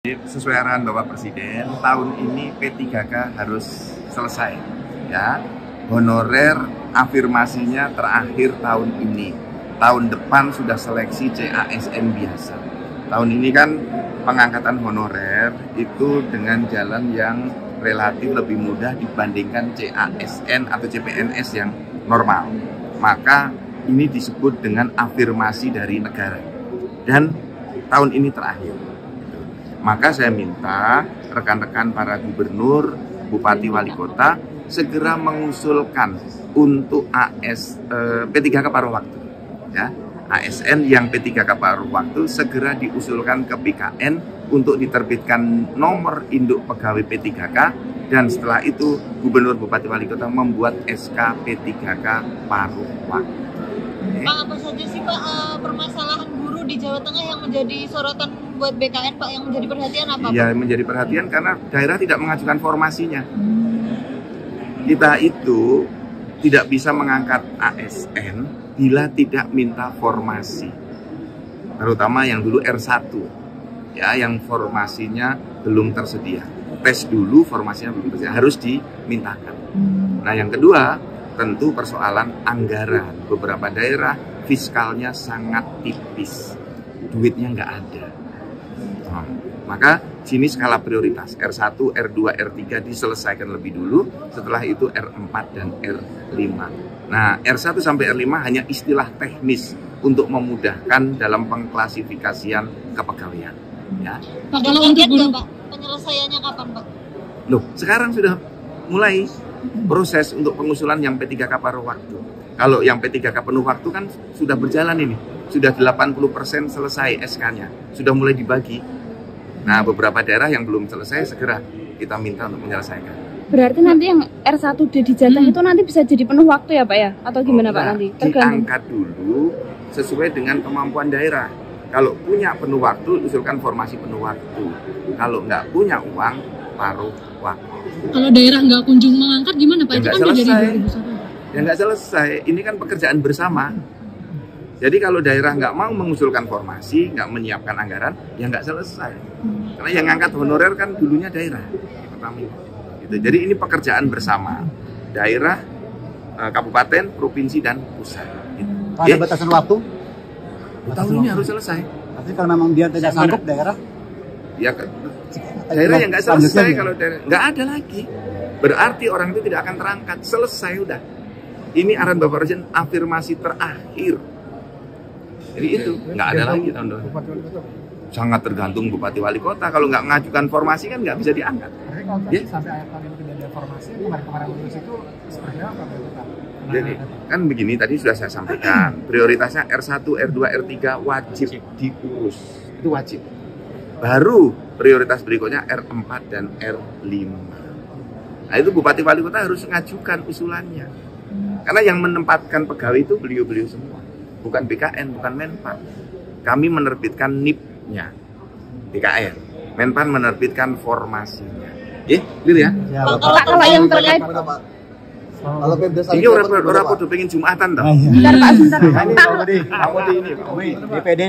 Sesuai arahan Bapak Presiden, tahun ini P3K harus selesai, ya. Honorer afirmasinya terakhir tahun ini. Tahun depan sudah seleksi CASN biasa. Tahun ini kan pengangkatan honorer itu dengan jalan yang relatif lebih mudah dibandingkan CASN atau CPNS yang normal. Maka ini disebut dengan afirmasi dari negara. Dan tahun ini terakhir. Maka saya minta rekan-rekan para gubernur, bupati, wali kota segera mengusulkan untuk P3K paruh waktu, ya. ASN yang P3K paruh waktu segera diusulkan ke BKN untuk diterbitkan nomor induk pegawai P3K, dan setelah itu gubernur, bupati, wali kota membuat SK P3K paruh waktu. Pak, apa saja sih Pak permasalahan buruh di Jawa Tengah yang menjadi sorotan buat BKN Pak, yang menjadi perhatian apa Pak? Ya, menjadi perhatian karena daerah tidak mengajukan formasinya. Kita itu tidak bisa mengangkat ASN bila tidak minta formasi. Terutama yang dulu R1, ya, yang formasinya belum tersedia. Tes dulu, formasinya belum tersedia, harus dimintakan. Nah, yang kedua, tentu persoalan anggaran. Beberapa daerah fiskalnya sangat tipis, duitnya nggak ada. Maka sini skala prioritas R1, R2, R3 diselesaikan lebih dulu, setelah itu R4 dan R5. Nah, R1 sampai R5 hanya istilah teknis untuk memudahkan dalam pengklasifikasian kepegawaian, ya. Pak, kalau untuk buruh Pak, penyelesaiannya kapan Pak? Loh, sekarang sudah mulai proses untuk pengusulan yang P3K paruh waktu. Kalau yang P3K penuh waktu kan sudah berjalan ini, sudah 80% selesai SK-nya, sudah mulai dibagi. Nah, beberapa daerah yang belum selesai segera kita minta untuk menyelesaikan. Berarti nanti yang R1 udah dijatah itu nanti bisa jadi penuh waktu ya Pak ya? Atau gimana Pak nanti? Tergantung. Diangkat dulu sesuai dengan kemampuan daerah. Kalau punya penuh waktu, usulkan formasi penuh waktu. Kalau nggak punya uang, paruh waktu. Kalau daerah nggak kunjung mengangkat gimana Pak? Ya, itu kan selesai. menjadi 2001. Ya nggak selesai, ini kan pekerjaan bersama. Jadi kalau daerah nggak mau mengusulkan formasi, nggak menyiapkan anggaran, ya nggak selesai. Karena yang ngangkat honorer kan dulunya daerah. Gitu. Jadi ini pekerjaan bersama. Daerah, kabupaten, provinsi, dan pusat. Gitu. Ada batasan waktu? Tahun ini harus selesai. Tapi kalau memang dia tidak sanggup daerah? Ya, daerah yang nggak selesai, kalau daerah nggak ada lagi. Berarti orang itu tidak akan terangkat. Selesai udah. Ini arahan Bapak Presiden afirmasi terakhir. Jadi itu nggak ada lagi tahun depan. Sangat tergantung bupati wali kota. Kalau nggak mengajukan formasi kan nggak bisa diangkat. Ya? Sampai akhir tahun ini tidak ada formasi, kemarin lulus itu seperti apa Pak? Jadi kan begini, tadi sudah saya sampaikan, prioritasnya R1, R2, R3 wajib diurus, itu wajib. Baru prioritas berikutnya R4 dan R5. Nah, itu bupati wali kota harus mengajukan usulannya. Karena yang menempatkan pegawai itu beliau-beliau semua. Bukan BKN, bukan Menpan. Kami menerbitkan NIP-nya BKN. Menpan menerbitkan formasinya. Clear ya? Pak, kalau yang terkait Kalau ini orang podo pengen Jumatan toh. bentar Pak, bentar. Ini DPD.